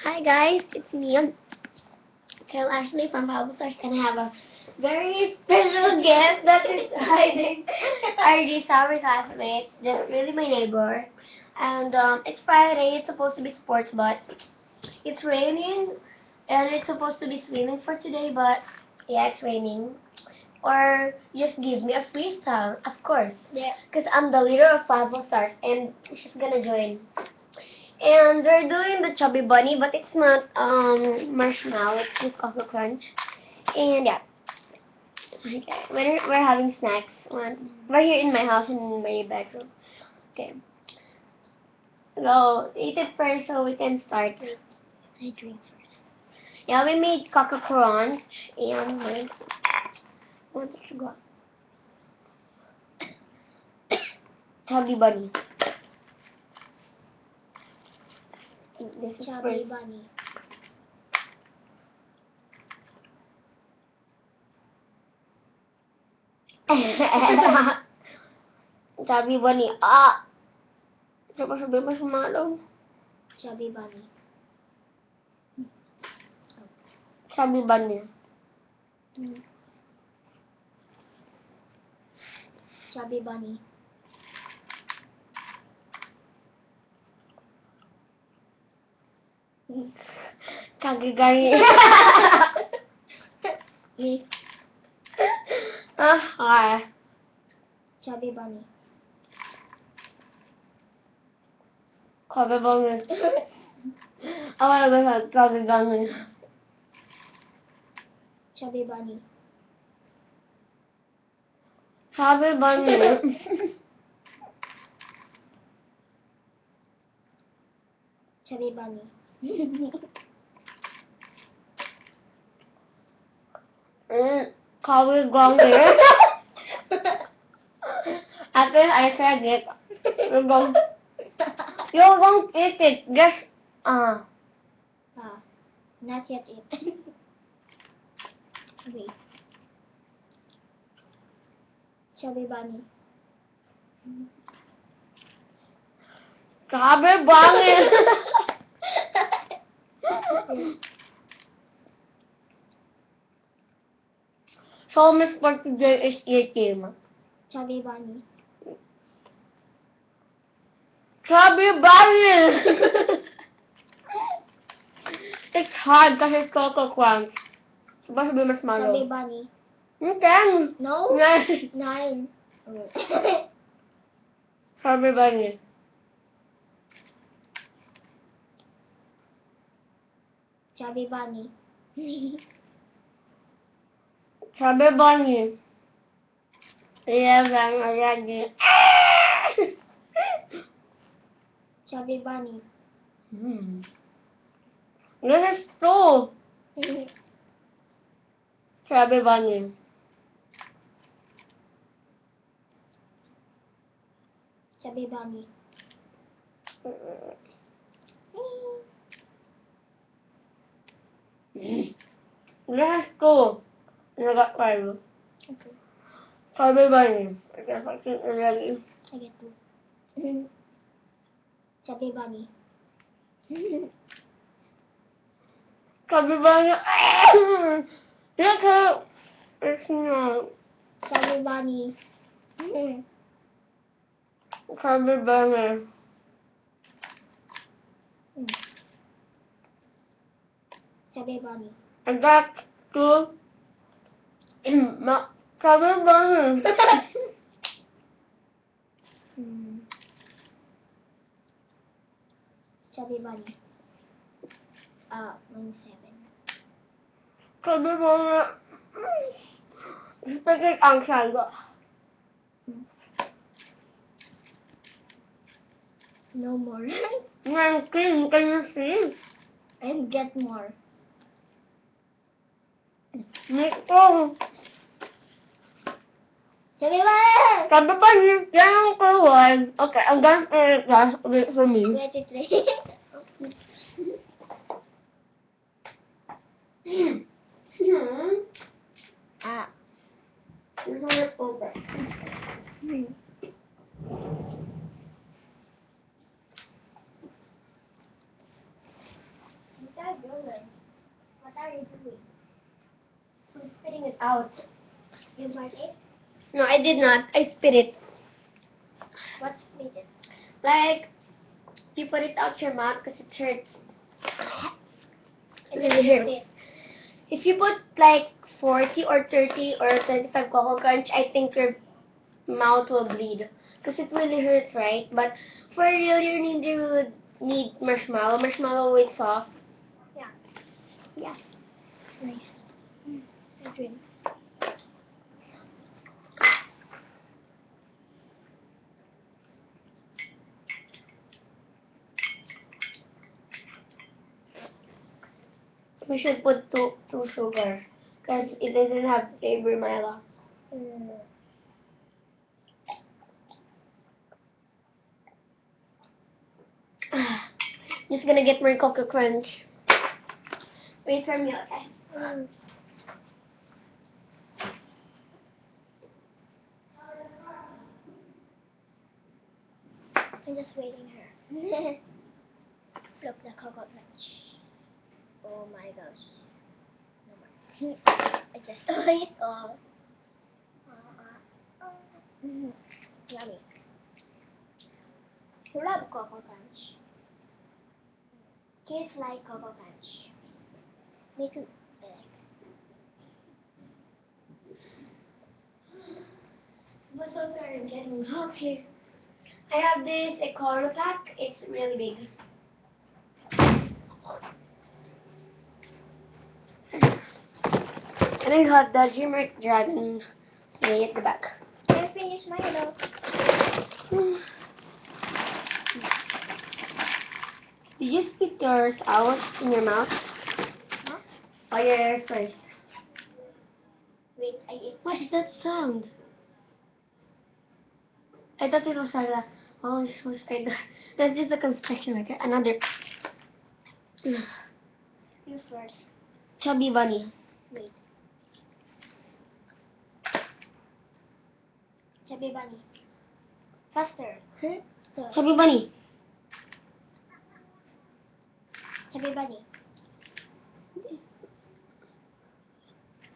Hi guys, it's me, Carol Ashley from Bible Stars, and I have a very special guest that is hiding. RG, our classmate, just really my neighbor. And it's Friday, it's supposed to be sports, but it's raining, and it's supposed to be swimming for today, but yeah, it's raining. Or just give me a freestyle, of course. Yeah. Because I'm the leader of Bible Stars, and she's gonna join. And we're doing the Chubby Bunny, but it's not marshmallow, it's just Cocoa Crunch. And yeah, okay, we're having snacks. We're here in my house in my bedroom. Okay, so eat it first so we can start. I drink first. Yeah, we made Cocoa Crunch and what did you got? Chubby Bunny. This is Chubby Bunny. Chubby Bunny. Ah! Coba sabi marshmallow. Chubby Bunny. Chubby Bunny. Chubby Bunny. Kagigay. Chubby Bunny. Chubby Bunny. I want to go Chubby Bunny. Chubby Bunny. Chubby Bunny. Chubby Bunny. Chubby Bunny. After I said it, you won't eat it. Just not yet eat. Wait. Chubby Bunny. Chubby Bunny. So much for today is eating. Chubby Bunny. Chubby Bunny. It's hard kasi it's Cocoa Crunch. Supposed to be marshmallow. Chubby Bunny. You can. No. 9. Chubby Bunny. Chubby Bunny. Chubby Bunny. Yeah, I'm ready. Chubby Bunny. This is two. Chubby Bunny. Chubby Bunny. This is two. You got 5. Okay. Chubby Bunny. I guess I can already. I get 2. Chubby Bunny. Chubby Bunny. Look how it's not. Chubby Bunny. Chubby Bunny. Chubby Bunny. I got 2. Chubby Bunny. Chubby Bunny. 7. Chubby Bunny. Speaking outside. No more. Can you see? And get more. Me too. Chubby Bunny. Chubby Bunny. Yan ang one. Okay, I'm gonna say it last bit for me. Wait. You're gonna open. That's good. What are you doing? I'm spitting it out. You might it? No, I did not. I spit it. What spit it? Like, you put it out your mouth because it hurts. It really hurts. If you put like 40 or 30 or 25 Coco Crunch, I think your mouth will bleed. Because it really hurts, right? But for real, you would need marshmallow. Marshmallow is soft. Yeah. Yeah. Nice. I drink. We should put two sugar. Because it doesn't have flavor, Milo. Just gonna get my Coco Crunch. Wait for me, okay? I'm just waiting her. Look, the Coco Crunch. Oh my gosh. No more. I just ate it all. Yummy. Who loves Coco Crunch? Kids like Coco Crunch. Me too. I like. What's so sorry, I'm getting hot here. I have this Econo pack. It's really big. And I have the Dreamer Dragon way at the back. I finished my though. Did you spit yours out in your mouth? Huh? Oh, your first. Wait, I ate. What's that sound? I thought it was like oh, that's just a construction worker. Another. You first. Chubby bunny. Wait. Chubby bunny. Faster. Huh? Chubby bunny. Chubby bunny.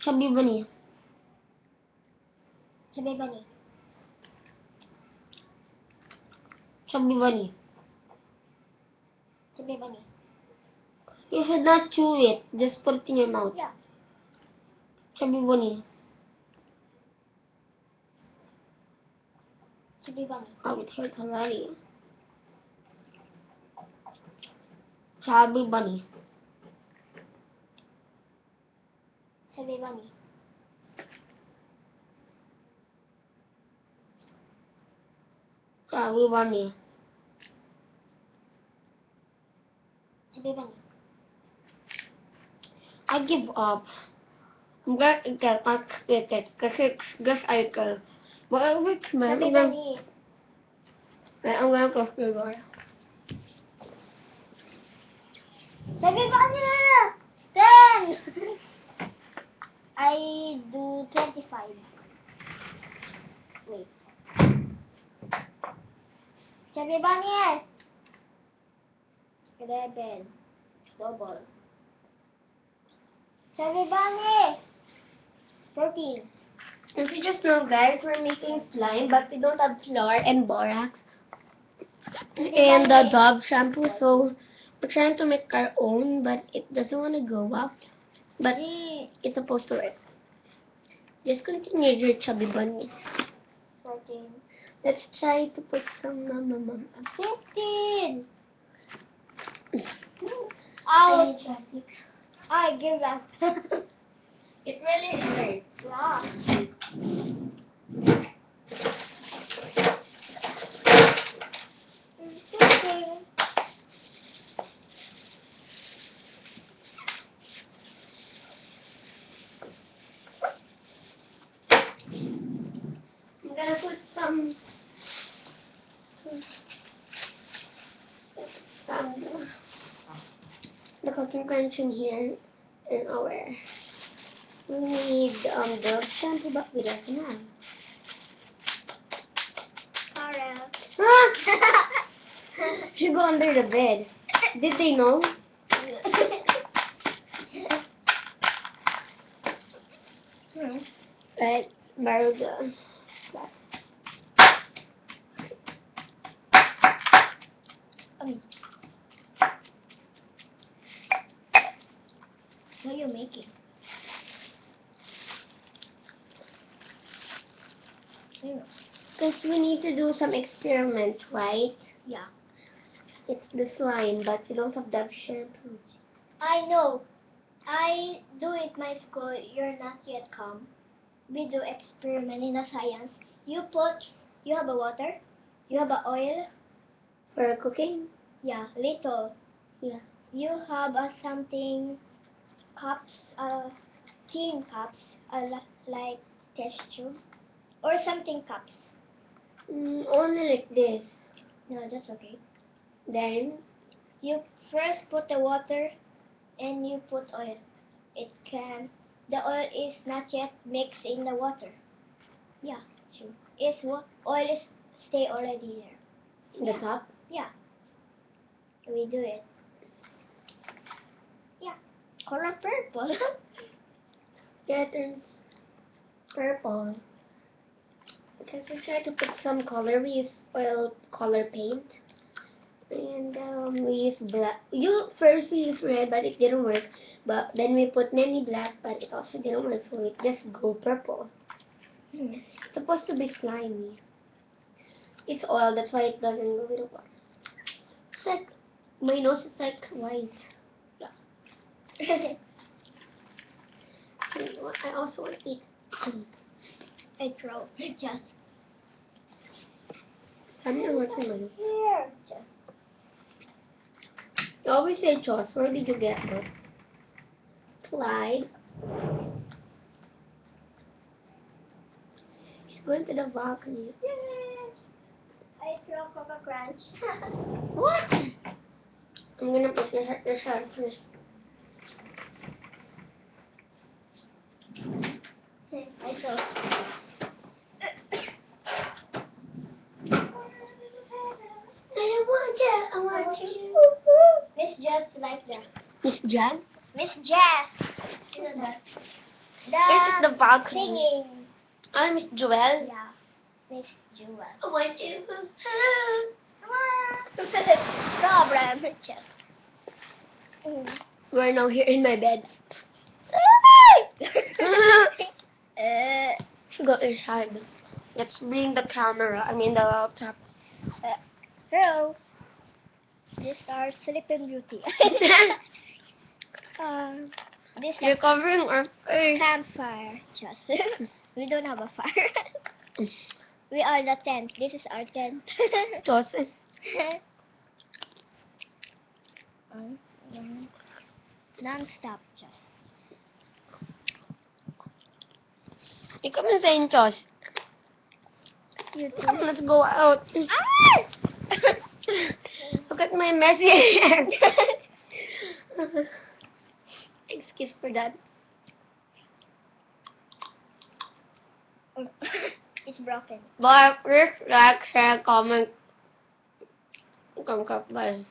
Chubby bunny. Chubby bunny. Chubby bunny. Chubby bunny. You should not chew it. Just put it in your mouth. Yeah. Chubby bunny. Chubby bunny. Oh, it hurts already. Chubby bunny. Chubby bunny. Chubby bunny. Chubby bunny. I give up. I'm gonna get my ticket because I go. But which man? I'm gonna go through Laura. Chubby bunny! 10! I do 25. Wait. Chubby bunny! 11. Double. Chubby bunny! 14. If you just know, guys, we're making slime, but we don't have flour and borax and the Dove shampoo, so we're trying to make our own, but it doesn't want to go up. But it's supposed to work. Just continue your Chubby bunny. 14. Let's try to put some 15. I give up. It really hurts. Yeah. I'm gonna put some the Cooking Crunch in here in our. We need the shampoo, but we don't have. Alright. Should go under the bed. Did they know? Right, very good. What are you making? Because we need to do some experiment, right? Yeah. It's the slime, but we don't have that shampoo. I know. I do it my school. You're not yet come. We do experiment in the science. You have a water. You have a oil. For cooking? Yeah, little. Yeah. You have something cups, thin cups, like test tube or something cups. Only like this. No, that's okay. Then, You first put the water and you put oil. The oil is not yet mixed in the water. Yeah, true. Oil is stay already there. in the top. Yeah. We do it. Yeah. Color purple. Yeah, it turns purple. Because we try to put some color. We use oil color paint. And we use black. First we use red, but it didn't work. But then we put many black, but it also didn't work. So it just go purple. It's supposed to be slimy. It's oil, that's why it doesn't go with the water. It's like, my nose is like white. I also want to eat. I throw. Just I don't know what's in my nose. here. You always say Joss. Where did you get that? Clyde. He's going to the balcony. Yay! I throw Coca Crunch. What? I'm gonna put the shot first. I throw. I want you. Miss Just like that. Miss Jan? Miss Jazz. You know that? This is the balcony. Singing. I'm Miss Joelle. Yeah. Miss Jewel. I want you. Problem. Just. We're now here in my bed. Go inside. Let's bring the camera. I mean the laptop. So, this is our Sleeping Beauty. This You're is covering our face. campfire. Just. We don't have a fire. We are the tent. This is our tent. Joseph. Non-stop, just. Ikaw na sa Joss. You Come, let's go out. Ah! Look at my messy hair. Excuse for that. It's broken. But, like, share, comment. Bye.